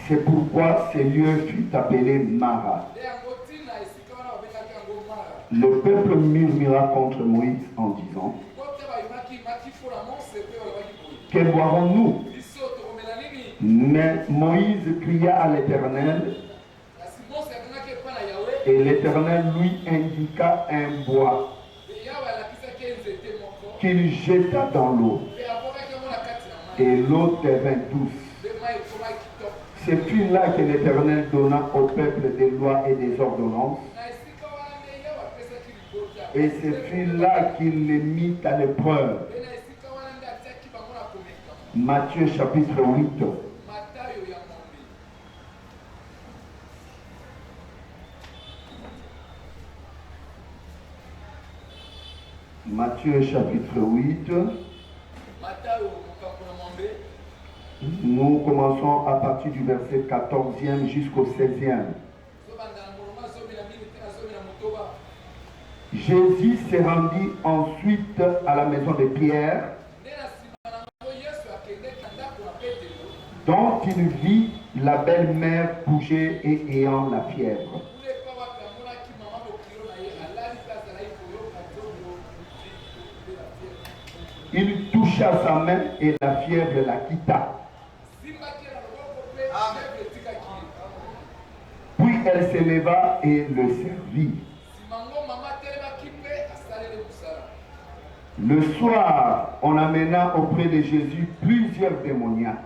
C'est pourquoi ce lieu fut appelé Mara. Le peuple murmura contre Moïse en disant: que boirons-nous? Mais Moïse cria à l'Éternel, et l'Éternel lui indiqua un bois qu'il jeta dans l'eau, et l'eau devint douce. Ce fut là que l'Éternel donna au peuple des lois et des ordonnances, et ce fut là qu'il les mit à l'épreuve. Matthieu chapitre 8. Matthieu chapitre 8. Nous commençons à partir du verset 14e jusqu'au 16e. Jésus se rendit ensuite à la maison de Pierre, dont il vit la belle-mère bouger et ayant la fièvre. Il toucha sa main et la fièvre la quitta. Puis elle se leva et le servit. Le soir, on amena auprès de Jésus plusieurs démoniaques.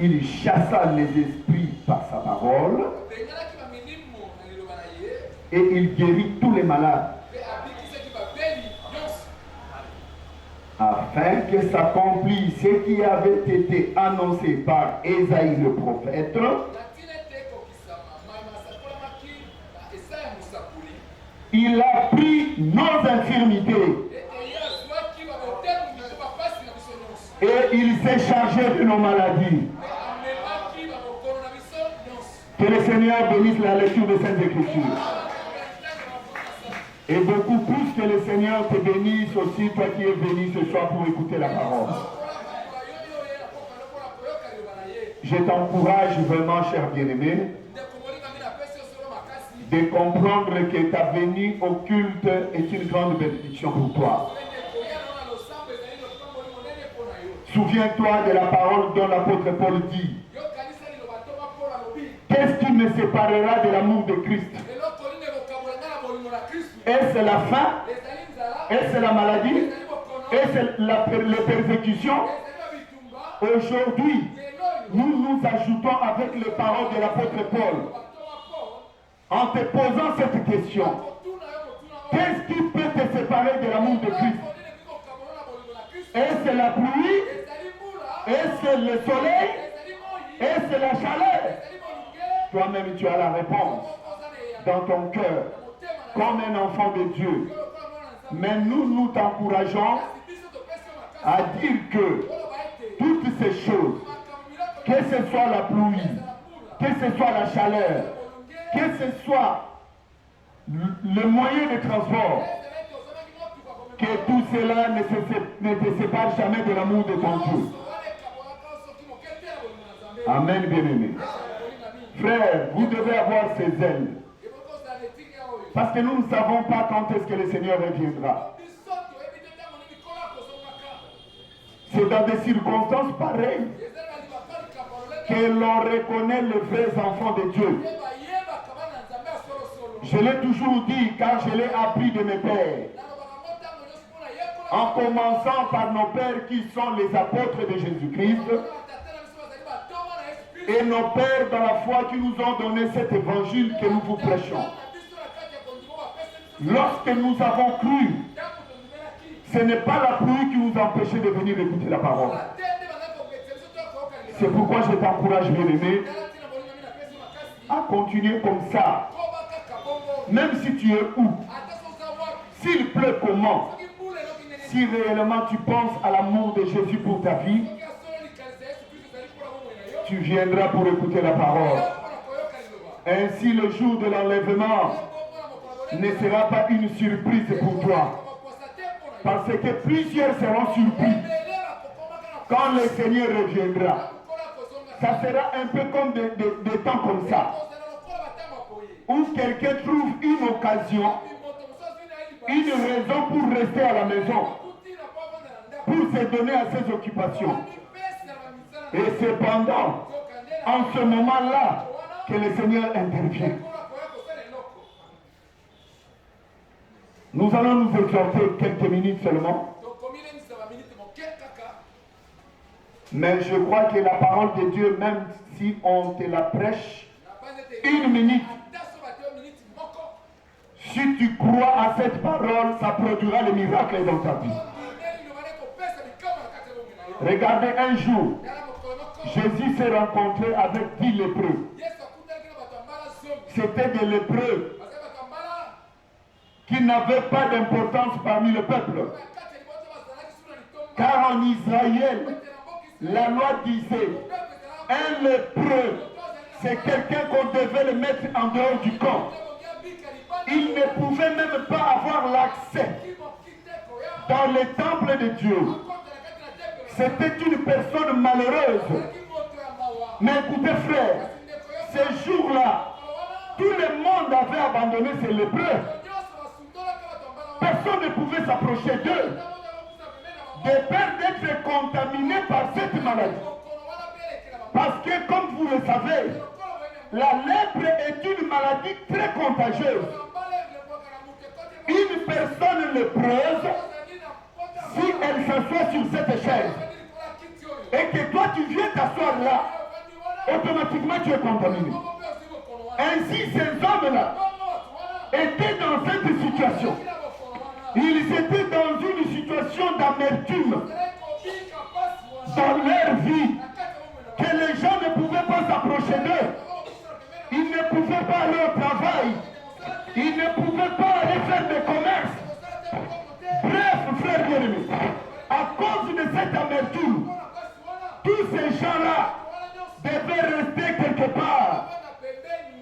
Il chassa les esprits par sa parole et il guérit tous les malades, afin que s'accomplisse ce qui avait été annoncé par Ésaïe le prophète. Il a pris nos infirmités et il s'est chargé de nos maladies. Que le Seigneur bénisse la lecture de Sainte Écriture. Et beaucoup plus que le Seigneur te bénisse aussi, toi qui es venu ce soir pour écouter la parole. Je t'encourage vraiment, cher bien-aimé, de comprendre que ta venue au culte est une grande bénédiction pour toi. Souviens-toi de la parole dont l'apôtre Paul dit: qu'est-ce qui me séparera de l'amour de Christ? Est-ce la faim? Est-ce la maladie? Est-ce les persécutions? Aujourd'hui, nous nous ajoutons avec les paroles de l'apôtre Paul en te posant cette question: qu'est-ce qui peut te séparer de l'amour de Christ? Est-ce la pluie? Est-ce le soleil? Est-ce la chaleur? Toi-même, tu as la réponse dans ton cœur, comme un enfant de Dieu. Mais nous t'encourageons à dire que toutes ces choses, que ce soit la pluie, que ce soit la chaleur, que ce soit le moyen de transport, que tout cela ne te sépare jamais de l'amour de ton Dieu. Amen, bien-aimé. Frère, vous devez avoir ces ailes. Parce que nous ne savons pas quand est-ce que le Seigneur reviendra. C'est dans des circonstances pareilles que l'on reconnaît les vrais enfants de Dieu. Je l'ai toujours dit car je l'ai appris de mes pères. En commençant par nos pères qui sont les apôtres de Jésus-Christ et nos pères dans la foi qui nous ont donné cet évangile que nous vous prêchons. Lorsque nous avons cru, ce n'est pas la pluie qui nous empêchait de venir écouter la parole. C'est pourquoi je t'encourage, bien-aimé, à continuer comme ça. Même si tu es où, s'il pleut comment, si réellement tu penses à l'amour de Jésus pour ta vie, tu viendras pour écouter la parole. Ainsi, le jour de l'enlèvement ne sera pas une surprise pour toi. Parce que plusieurs seront surpris quand le Seigneur reviendra. Ça sera un peu comme des temps comme ça, où quelqu'un trouve une occasion, une raison pour rester à la maison, pour se donner à ses occupations. Et cependant, en ce moment-là, que le Seigneur intervient. Nous allons nous exhorter quelques minutes seulement. Mais je crois que la parole de Dieu, même si on te la prêche, une minute, si tu crois à cette parole, ça produira le miracle dans ta vie. Regardez un jour, Jésus s'est rencontré avec 10 lépreux. C'était des lépreux qui n'avaient pas d'importance parmi le peuple. Car en Israël, la loi disait, un lépreux, c'est quelqu'un qu'on devait le mettre en dehors du camp. Il ne pouvait même pas avoir l'accès dans le temple de Dieu. C'était une personne malheureuse. Mais écoutez frère, ces jours-là, tout le monde avait abandonné ces lépreux. Personne ne pouvait s'approcher d'eux, de peur d'être contaminé par cette maladie. Parce que, comme vous le savez, la lèpre est une maladie très contagieuse. Une personne lépreuse, si elle s'assoit sur cette chaise, et que toi tu viens t'asseoir là, automatiquement tu es contaminé. Ainsi, ces hommes-là étaient dans cette situation. Ils étaient dans une situation d'amertume dans leur vie, que les gens ne pouvaient pas s'approcher d'eux. Ils ne pouvaient pas aller au travail. Ils ne pouvaient pas aller faire des commerces. Bref, frère bien-aimé, à cause de cette amertume, tous ces gens-là devaient rester quelque part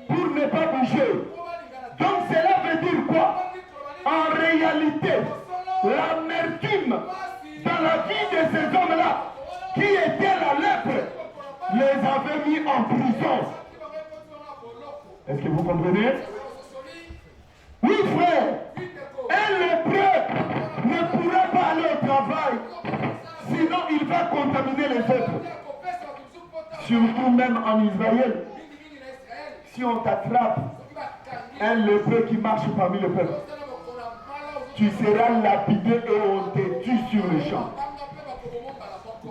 pour ne pas bouger. Donc cela veut dire quoi? En réalité, l'amertume dans la vie de ces hommes-là, qui étaient la lèpre, les avait mis en prison. Est-ce que vous comprenez? Oui, frère, un lépreux ne pourra pas aller au travail, sinon il va contaminer les autres. Surtout même en Israël, si on t'attrape un lépreux qui marche parmi le peuple, tu seras lapidé et on te tue sur le champ.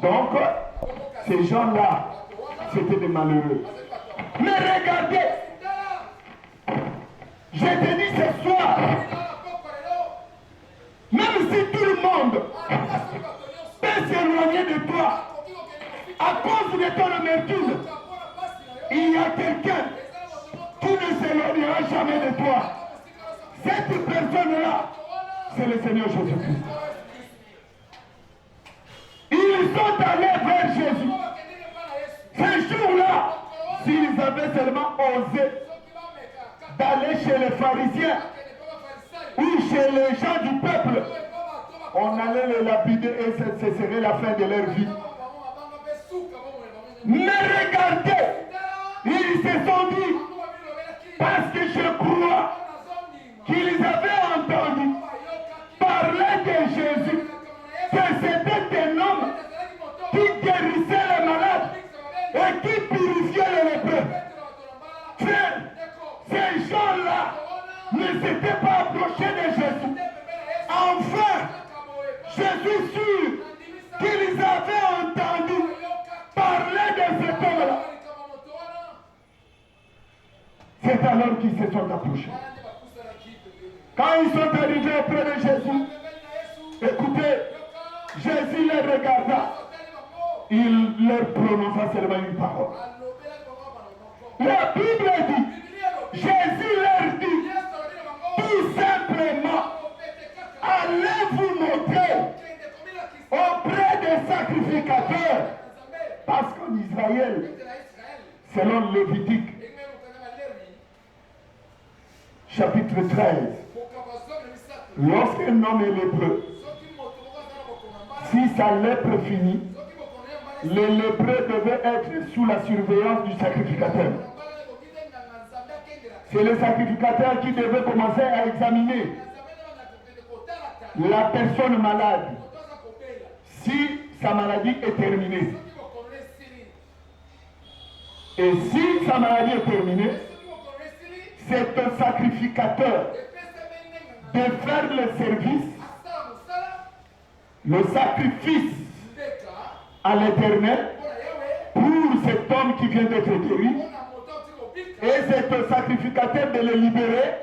Donc, ces gens-là, c'était des malheureux. Mais regardez, je te dis ce soir, même si tout le monde peut s'éloigner de toi à cause de ton amertume, il y a quelqu'un qui ne s'éloignera jamais de toi. Cette personne-là, c'est le Seigneur Jésus-Christ. Ils sont allés vers Jésus. Ces jours-là, s'ils avaient seulement osé d'aller chez les pharisiens ou chez les gens du peuple, on allait les lapider et ce serait la fin de leur vie. Mais regardez, ils se sont dit, parce que je crois qu'ils avaient entendu parler de Jésus, que c'était un homme qui guérissait les malades et qui purifiait les lépreux. Frère, ces gens-là ne s'étaient pas approchés de Jésus. Enfin, je suis sûr qu'ils avaient entendu parler de cet homme-là. C'est alors qu'ils se sont approchés. Quand ils sont arrivés auprès de Jésus, écoutez, Jésus les regarda. Il leur prononça seulement une parole. La Bible dit, Jésus leur dit, tout simplement, allez vous montrer auprès des sacrificateurs. Parce qu'en Israël, selon Lévitique, chapitre 13, lorsqu'un homme est lépreux, sa lèpre finit, le lépreux devait être sous la surveillance du sacrificateur. C'est le sacrificateur qui devait commencer à examiner la personne malade. Si sa maladie est terminée. Et si sa maladie est terminée, c'est au sacrificateur de faire le service, le sacrifice à l'Éternel pour cet homme qui vient d'être guéri. Et c'est au sacrificateur de le libérer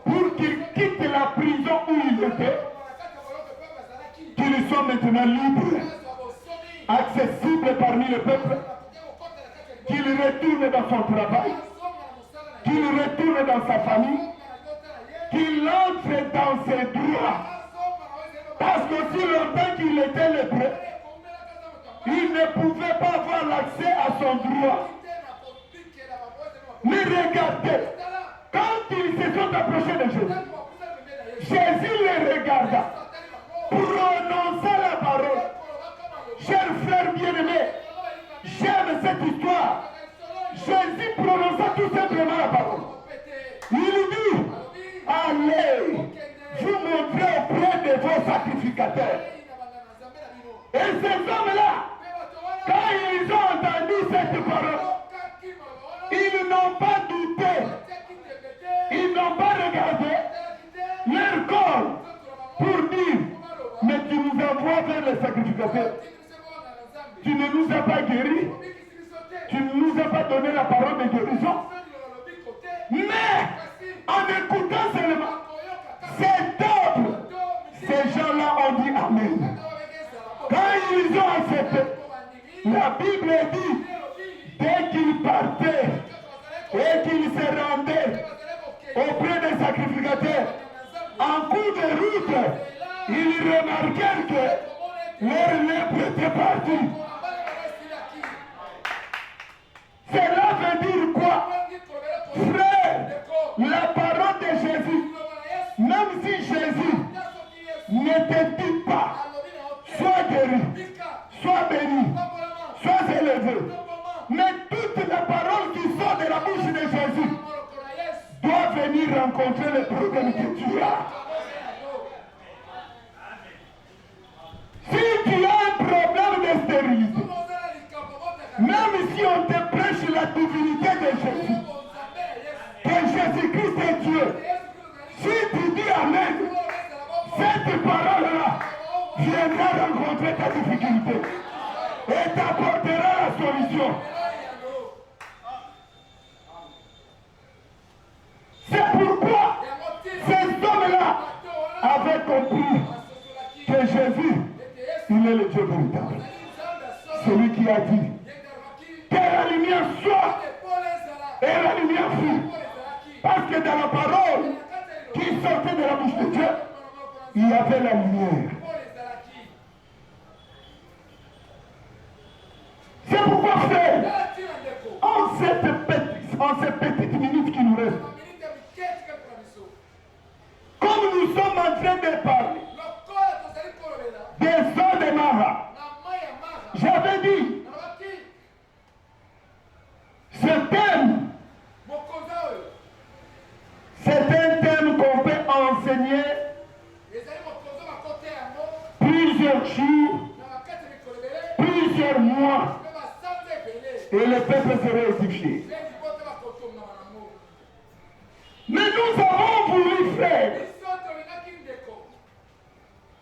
pour qu'il quitte la prison où il était, qu'il soit maintenant libre, accessible parmi le peuple, qu'il retourne dans son travail, qu'il retourne dans sa famille, qu'il entre dans ses droits. Parce que si longtemps qu'il était lépreux, il ne pouvait pas avoir l'accès à son droit. Mais regardez, quand ils se sont approchés de Jésus, Jésus les regarda, prononça la parole. Chers frères bien-aimés, j'aime cette histoire. Jésus prononça tout simplement la parole. Il dit, allez, vous montrez auprès de vos sacrificateurs. Et ces hommes-là, quand ils ont entendu cette parole, ils n'ont pas douté, ils n'ont pas regardé leur corps pour dire, mais tu nous envoies vers les sacrificateurs. Tu ne nous as pas guéris, tu ne nous as pas donné la parole de guérison. Mais en écoutant seulement cet ordre, ces gens-là ont dit Amen. Quand ils ont accepté, la Bible dit, dès qu'ils partaient et qu'ils se rendaient auprès des sacrificateurs, en cours de route, ils remarquèrent que leur lèpre était partie. Cela veut dire quoi? Frère, la parole de Jésus, même si Jésus ne te dit pas, sois guéri, sois béni, sois élevé, mais toute la parole qui sort de la bouche de Jésus doit venir rencontrer le problème que tu as. Si tu as un problème de stérilité, même si on te prêche la divinité de Jésus, que Jésus-Christ est Dieu, si tu dis Amen, cette parole-là viendra rencontrer ta difficulté et t'apportera la solution. C'est pourquoi ces hommes-là avaient compris que Jésus, il est le Dieu véritable. Celui qui a dit que la lumière soit et la lumière fut. Parce que dans la parole qui sortait de la bouche de Dieu, il y avait la lumière. C'est pourquoi, frère, en ces petites minutes qui nous restent, comme nous sommes en train de parler des eaux de Mara, j'avais dit, ce thème, c'est un thème qu'on peut enseigner plusieurs jours, plusieurs mois, et le peuple serait édifié. Mais nous avons voulu faire,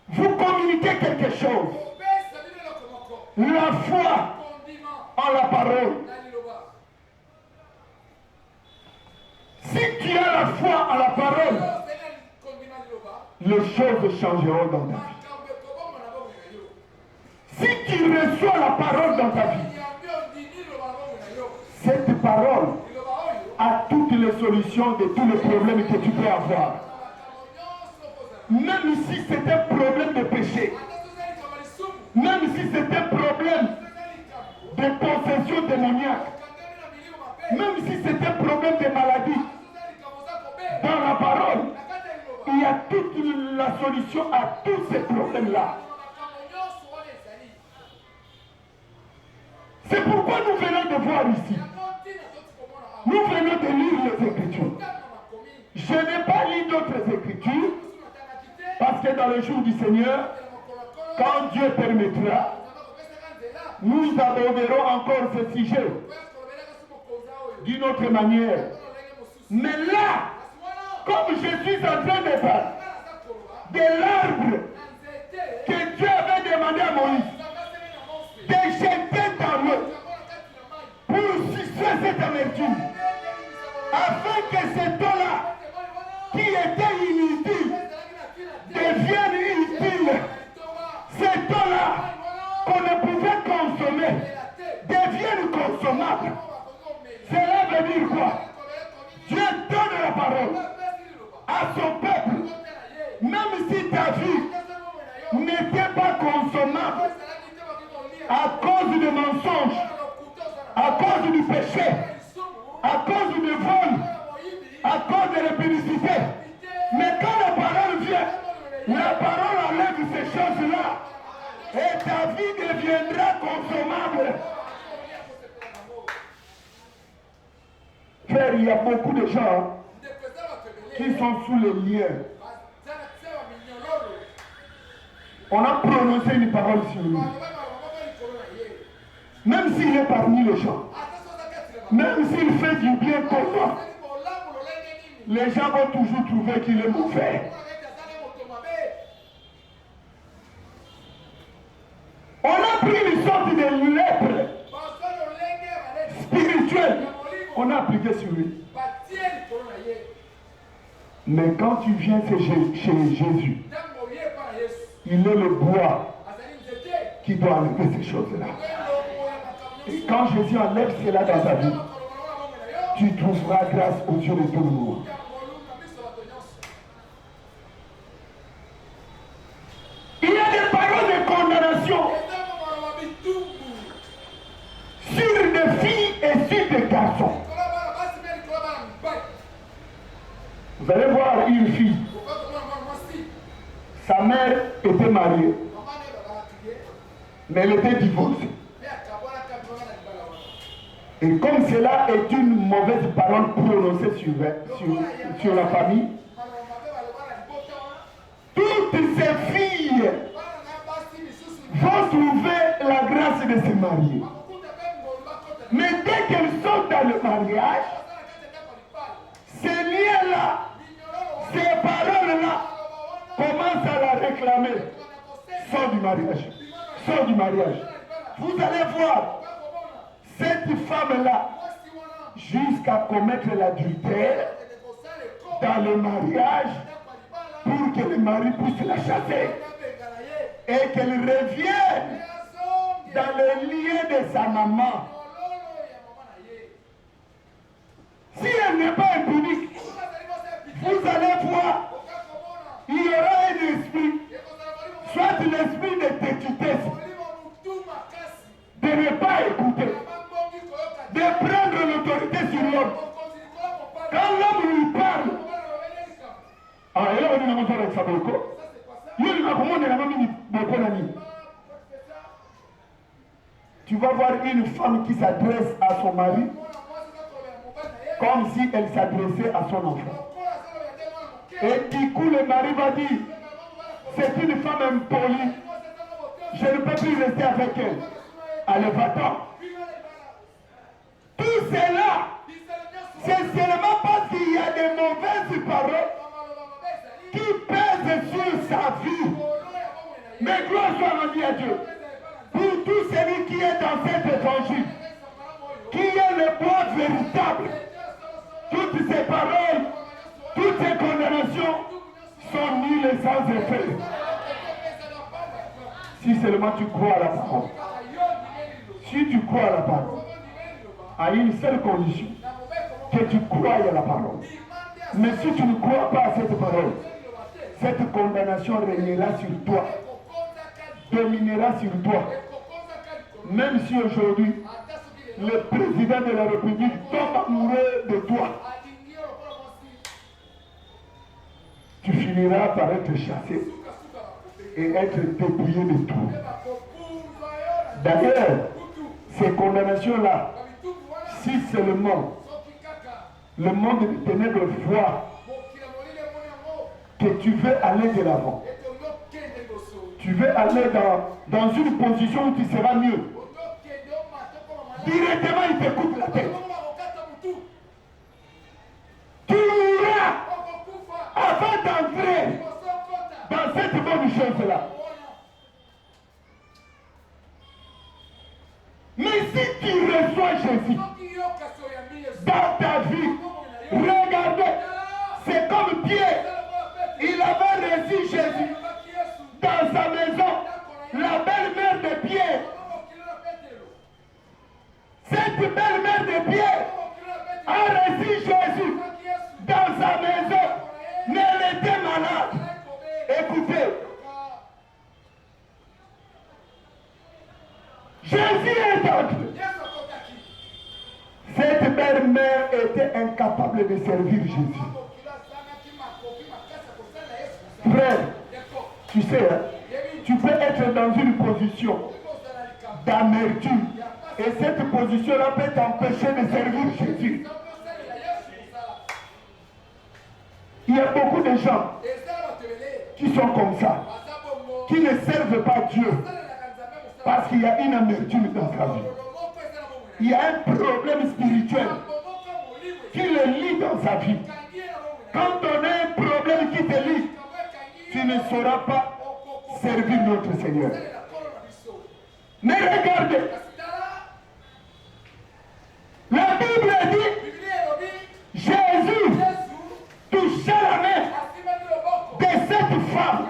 vous communiquer quelque chose. La foi en la parole. Si tu as la foi en la parole, les choses changeront dans ta vie. Si tu reçois la parole dans ta vie, cette parole a toutes les solutions de tous les problèmes que tu peux avoir. Même si c'est un problème de péché, même si c'est un problème de possession démoniaque, même si c'est un problème de maladie, dans la parole, il y a toute la solution à tous ces problèmes-là. C'est pourquoi nous venons de voir ici. Nous venons de lire les Écritures. Je n'ai pas lu d'autres Écritures parce que dans le jour du Seigneur, quand Dieu permettra, nous aborderons encore ce sujet d'une autre manière. Mais là, comme je suis en train de parler de l'arbre que Dieu avait demandé à Moïse de jeter dans l'eau pour sucer cette amertume, afin que cette eau-là, qui était inutile, devienne utile. Cette eau-là, qu'on ne pouvait consommer, devienne consommable. Cela veut dire quoi? Dieu donne la parole à son peuple, même si ta vie n'était pas consommable à cause de mensonges, à cause du péché, à cause du vol, à cause de l'impunicité. Mais quand la parole vient, la parole enlève ces choses-là et ta vie deviendra consommable. Frère, il y a beaucoup de gens qui sont sous le lien. On a prononcé une parole sur lui. Même s'il est parmi les gens, même s'il fait du bien pour toi, les gens vont toujours trouver qu'il est mauvais. On a pris une sorte de lèpre spirituelle. On a appliqué sur lui. Mais quand tu viens chez Jésus, il est le bois qui doit enlever ces choses-là. Et quand Jésus enlève cela dans ta vie, tu trouveras grâce aux yeux de tout le monde. Il y a des paroles de condamnation sur des filles et sur des garçons. Vous allez voir une fille. Sa mère était mariée, mais elle était divorcée. Et comme cela est une mauvaise parole prononcée sur la famille, toutes ces filles vont trouver la grâce de se marier. Mais dès qu'elles sont dans le mariage, ces liens-là, ces paroles-là, commencent à la réclamer. Sors du mariage. Sors du mariage. Vous allez voir, cette femme-là, jusqu'à commettre l'adultère dans le mariage, pour que le mari puisse la chasser et qu'elle revienne dans le lien de sa maman. Si elle n'est pas impunique, vous allez voir, il y aura un esprit, soit l'esprit de tétitesse, de ne pas écouter, de prendre l'autorité sur l'homme. Quand l'homme lui parle, tu vas voir une femme qui s'adresse à son mari comme si elle s'adressait à son enfant. Et du coup, le mari va dire, c'est une femme impolie, je ne peux plus rester avec elle. Allez, va-t'en. Tout cela, c'est seulement parce qu'il y a des mauvaises paroles qui pèsent sur sa vie. Mais gloire soit à Dieu. Pour tout celui qui est dans cet évangile, qui est le bois véritable, toutes ces paroles, toutes ces condamnations sont nulles et sans effet. Si seulement tu crois à la parole. Si tu crois à la parole, à une seule condition, que tu crois à la parole. Mais si tu ne crois pas à cette parole, cette condamnation régnera sur toi, dominera sur toi. Même si aujourd'hui, le président de la République tombe amoureux de toi, tu finiras par être chassé et être dépouillé de tout. D'ailleurs, Ces condamnations-là, si c'est le monde de ténèbres voit que tu veux aller de l'avant. Tu veux aller dans une position où tu seras mieux. Directement, il te coupe la tête. Tu mourras avant d'entrer dans cette bonne chose-là. Mais si tu reçois Jésus dans ta vie, regardez, c'est comme Pierre. Il avait reçu Jésus dans sa maison. La belle-mère de Pierre. Cette belle-mère de Pierre a reçu Jésus dans sa maison. Mais elle était malade. Écoutez. Jésus est entré. Cette belle-mère était incapable de servir Jésus. Frère, tu sais, hein, tu peux être dans une position d'amertume. Et cette position-là peut t'empêcher de servir Jésus. Il y a beaucoup de gens qui sont comme ça, qui ne servent pas Dieu parce qu'il y a une amertume dans sa vie. Il y a un problème spirituel qui le lie dans sa vie. Quand on a un problème qui te lie, tu ne sauras pas servir notre Seigneur. Mais regardez, la Bible dit, Jésus toucha la main de cette femme.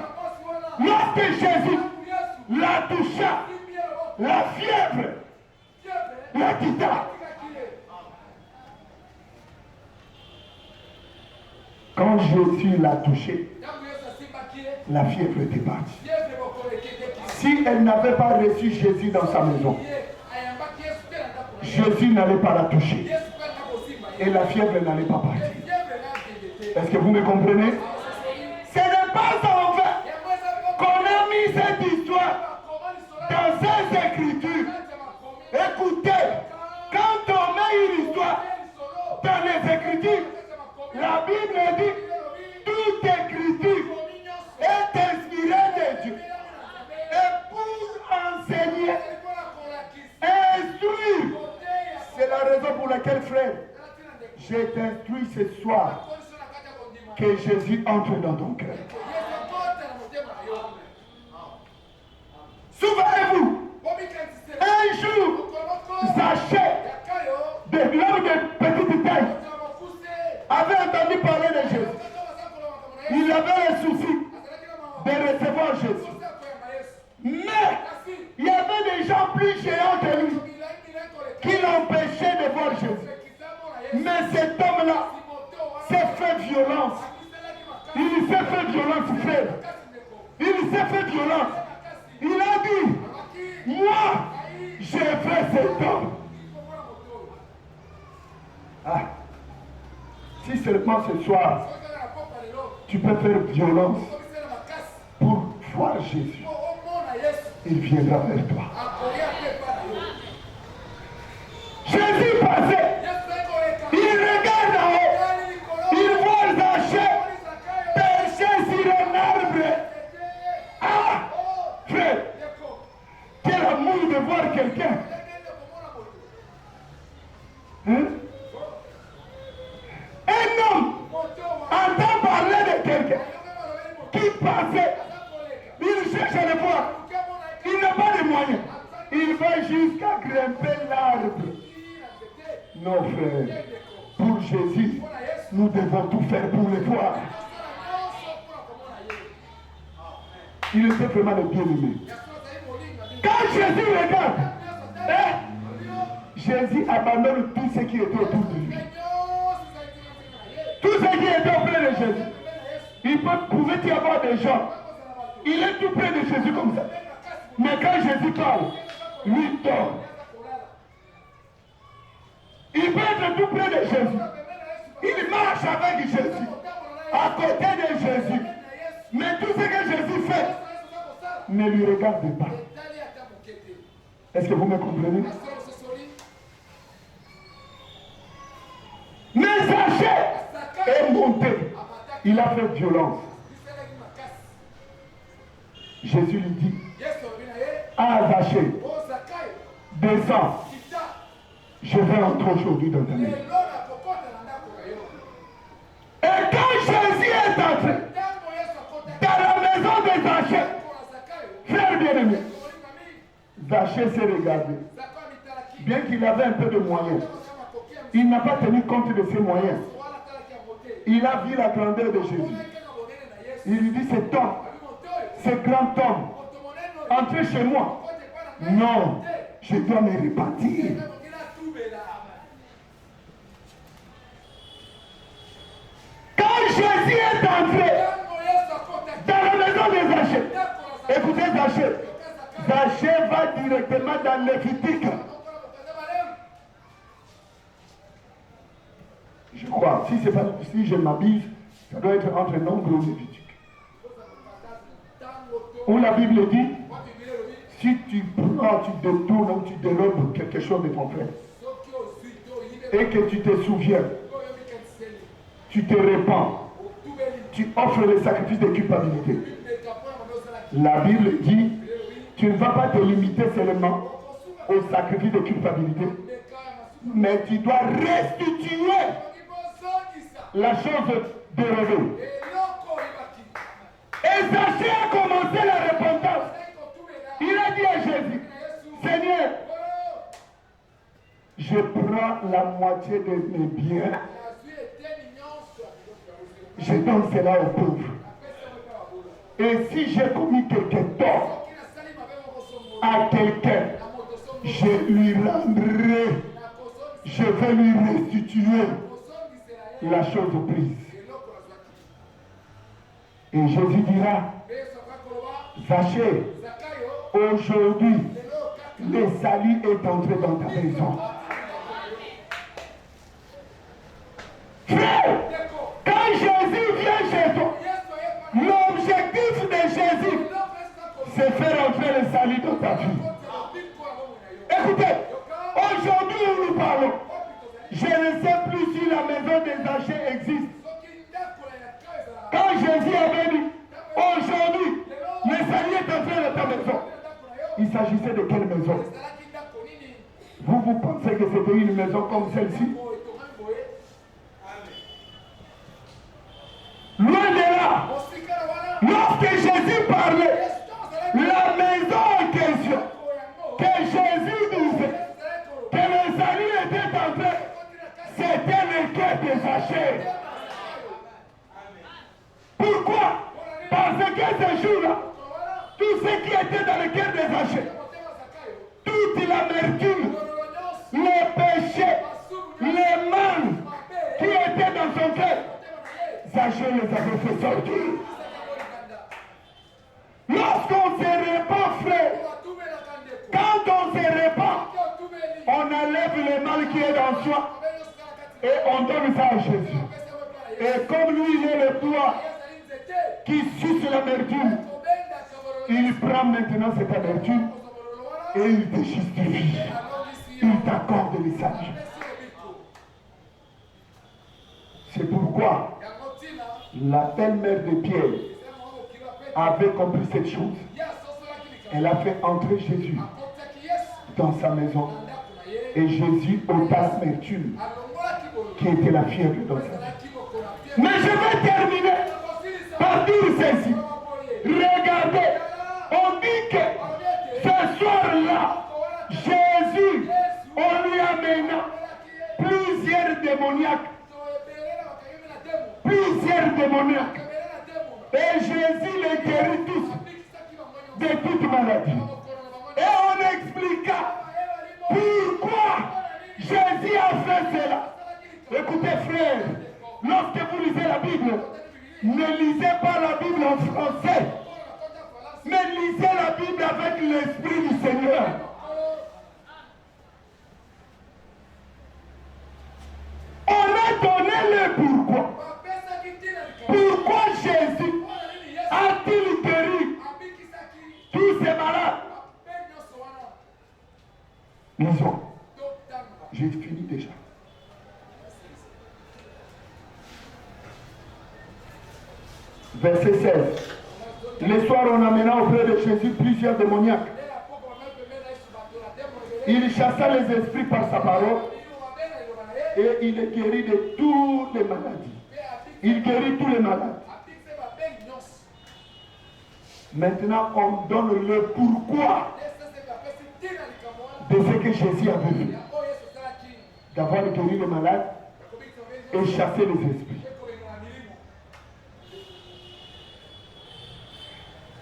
Lorsque Jésus la toucha, la fièvre la quitta. Quand Jésus l'a touché, la fièvre était partie. Si elle n'avait pas reçu Jésus dans sa maison, Jésus n'allait pas la toucher. Et la fièvre n'allait pas partir. Est-ce que vous me comprenez? Ce n'est pas en vain qu'on a mis cette histoire dans ces écritures. Écoutez, quand on met une histoire dans les écritures, la Bible dit toute écriture est inspirée de Dieu. Et pour enseigner, instruire, c'est la raison pour laquelle, frère, je t'instruis ce soir que Jésus entre dans ton cœur. Souvenez-vous, un jour, Zachée, de l'homme de petite taille, avait entendu parler de Jésus. Il avait un souci de recevoir Jésus. Mais il y avait des gens plus géants que lui qui l'empêchaient de voir Jésus. Mais cet homme-là s'est fait violence. Il s'est fait violence, frère. Il s'est fait violence. Il a dit, moi, j'ai fait cet homme. Ah. Si seulement ce soir, tu peux faire violence pour voir Jésus, il viendra vers toi. Jésus passait, il regarde en haut, il voit Zachée perché sur un arbre. Ah, frère, quel amour de voir quelqu'un. Hein? Un homme entend parler de quelqu'un qui passait, il cherche à le voir, il n'a pas de moyens, il va jusqu'à grimper l'arbre. Non, frère, pour Jésus, nous devons tout faire pour le voir. Il était vraiment le bien-aimé. Quand Jésus regarde, Jésus abandonne tout ce qui était autour de lui. Tout ce qui était auprès de Jésus. Il pouvait y avoir des gens. Il est tout près de Jésus comme ça. Mais quand Jésus parle, lui dort. Il peut être tout près de Jésus. Il marche avec Jésus. À côté de Jésus. Mais tout ce que Jésus fait ne lui regarde pas. Est-ce que vous me comprenez? Mais Zachée est monté. Il a fait violence. Jésus lui dit, ah Zachée, descends. Je vais entrer aujourd'hui dans ta maison. Et quand Jésus est entré dans la maison de Zachée, frère bien-aimé, Zachée s'est regardé. Bien qu'il avait un peu de moyens, il n'a pas tenu compte de ses moyens. Il a vu la grandeur de Jésus. Il lui dit, cet homme, ce grand homme, entrez chez moi. Non, je dois me répartir. Quand Jésus est entré dans la maison de Zachée, écoutez Zachée, Zachée va directement dans Lévitique. Je crois, si je m'abuse, ça doit être entre Nombre et Lévitique. Où la Bible dit, si tu prends, tu détournes ou tu dérobes quelque chose de ton frère, et que tu te souviens, tu te répands, tu offres le sacrifice de culpabilité. La Bible dit, tu ne vas pas te limiter seulement au sacrifice de culpabilité, mais tu dois restituer la chose dérobée. Et Zachée a commencé la repentance. Il a dit à Jésus, Seigneur, je prends la moitié de mes biens. Je donne cela aux pauvres. Et si j'ai commis quelque tort à quelqu'un, je lui rendrai. Je vais lui restituer la chose prise. Et Jésus dira, Zachée, aujourd'hui, le salut est entré dans ta maison. Frère, quand Jésus vient chez toi, l'objectif de Jésus, c'est faire entrer le salut dans ta vie. Écoutez, aujourd'hui où nous parlons, je ne sais plus si la maison des Zachée existe. Quand Jésus avait dit, aujourd'hui, le salut est entré dans ta maison, il s'agissait de quelle maison? Vous pensez que c'était une maison comme celle-ci? Loin de là, lorsque Jésus parlait, la maison en question, que Jésus disait que le salut était entré, c'était le cœur de Zachée. Pourquoi? Parce que ce jour-là, tout ce qui était dans le cœur de Zachée, toute l'amertume, les péchés, les mal qui étaient dans son cœur, Zachée les avait fait sortir. Lorsqu'on se répand, frère, quand on se répand, on enlève le mal qui est dans soi et on donne ça à Jésus. Et comme lui, il est le poids qui suce l'amertume, il prend maintenant cette amertume et il te justifie. Il t'accorde le salut. C'est pourquoi la belle-mère de Pierre avait compris cette chose. Elle a fait entrer Jésus dans sa maison. Et Jésus ôta l'amertume qui était la fièvre dans sa vie. Mais je vais terminer par dire ceci. Regardez, on dit que ce soir-là, Jésus, on lui amena plusieurs démoniaques. Et Jésus les guérit tous de toute maladie. Et on expliqua pourquoi Jésus a fait cela. Écoutez frère, lorsque vous lisez la Bible, ne lisez pas la Bible en français, mais lisez la Bible avec l'Esprit du Seigneur. On a donné le pourquoi. Pourquoi Jésus a-t-il guéri tous ces malades? Lisons. J'ai fini déjà. Verset 16. Le soir, on amena auprès de Jésus plusieurs démoniaques. Il chassa les esprits par sa parole et il les guérit de toutes les maladies. Il guérit tous les malades. Maintenant, on donne le pourquoi de ce que Jésus avait vu. D'avoir guéri les malades et chassé les esprits.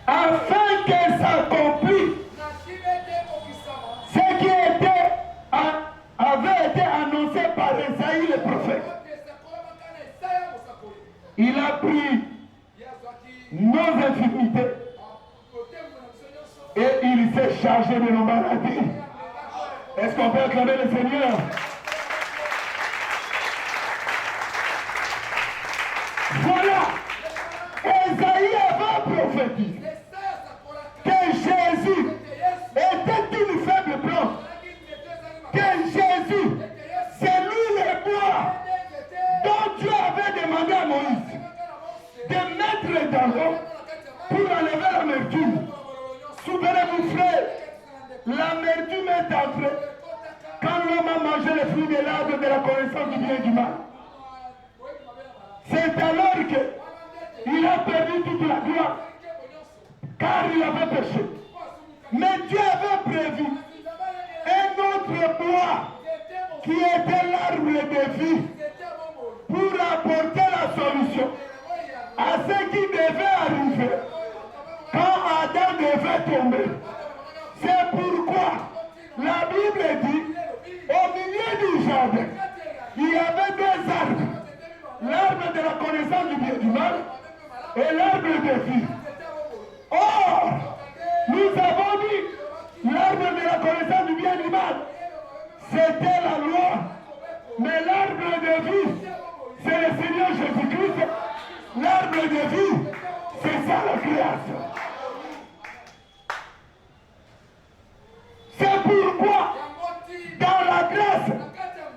Afin que s'accomplisse ce qui avait été annoncé par Esaïe le prophète. Il a pris nos infirmités et il s'est chargé de nos maladies. Est-ce qu'on peut acclamer le Seigneur? Voilà. Esaïe avait prophétisé que Jésus était une faible plante. Que Jésus, c'est lui le bois dont Dieu avait demandé à Moïse de mettre dans l'eau pour enlever l'amertume. Souvenez-vous, frère, l'amertume est entrée quand l'homme a mangé les fruits de l'arbre de la connaissance du bien et du mal. C'est alors qu'il a perdu toute la gloire, car il avait péché. Mais Dieu avait prévu un autre bois qui était l'arbre de vie pour apporter la solution à ce qui devait arriver quand Adam devait tomber. C'est pourquoi la Bible dit, au milieu du jardin, il y avait deux arbres. L'arbre de la connaissance du bien et du mal et l'arbre de vie. Or, nous avons dit, l'arbre de la connaissance du bien et du mal, c'était la loi. Mais l'arbre de vie, c'est le Seigneur Jésus-Christ. L'arbre de vie, c'est ça la création. C'est pourquoi, dans la grâce,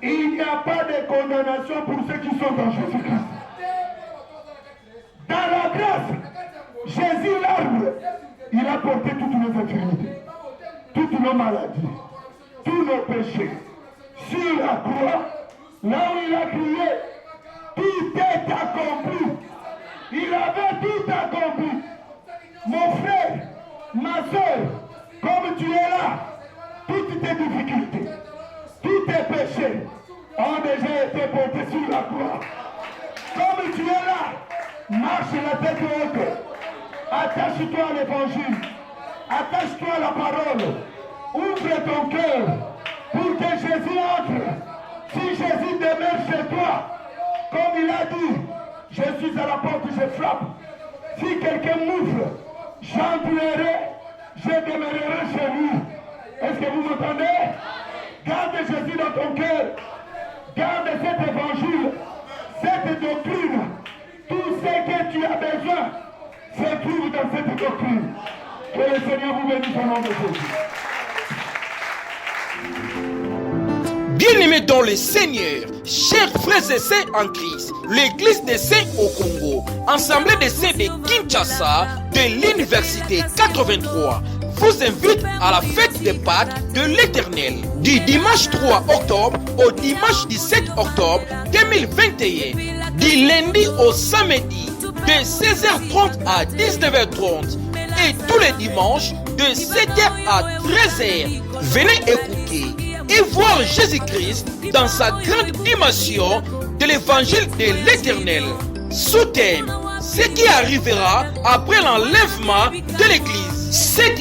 il n'y a pas de condamnation pour ceux qui sont dans Jésus-Christ. Dans la grâce, Jésus l'arbre, il a porté toutes nos infirmités, toutes nos maladies, tous nos péchés. Sur la croix, là où il a crié, tout est accompli. Il avait tout accompli. Mon frère, ma soeur, comme tu es là, toutes tes difficultés, tous tes péchés ont déjà été portés sur la croix. Comme tu es là, marche la tête haute. Attache-toi à l'évangile. Attache-toi à la parole. Ouvre ton cœur pour que Jésus entre. Si Jésus demeure chez toi, comme il a dit, je suis à la porte, je frappe. Si quelqu'un m'ouvre, j'entrerai, je demeurerai chez lui. Est-ce que vous m'entendez? Garde Jésus dans ton cœur. Garde cet évangile, cette doctrine. Tout ce que tu as besoin se trouve dans cette doctrine. Que le Seigneur vous bénisse au nom de Jésus. Bien-aimés dans le Seigneur, chers frères et sœurs en Christ, l'église des saints au Congo, assemblée des saints de Kinshasa, de l'université 83, vous invite à la fête des Pâques de l'Éternel, du dimanche 3 octobre au dimanche 17 octobre 2021, du lundi au samedi, de 16h30 à 19h30, et tous les dimanches, de 7h à 13h. Venez écouter et voir Jésus-Christ dans sa grande dimension de l'évangile de l'Éternel. Sous thème, ce qui arrivera après l'enlèvement de l'Église. Cette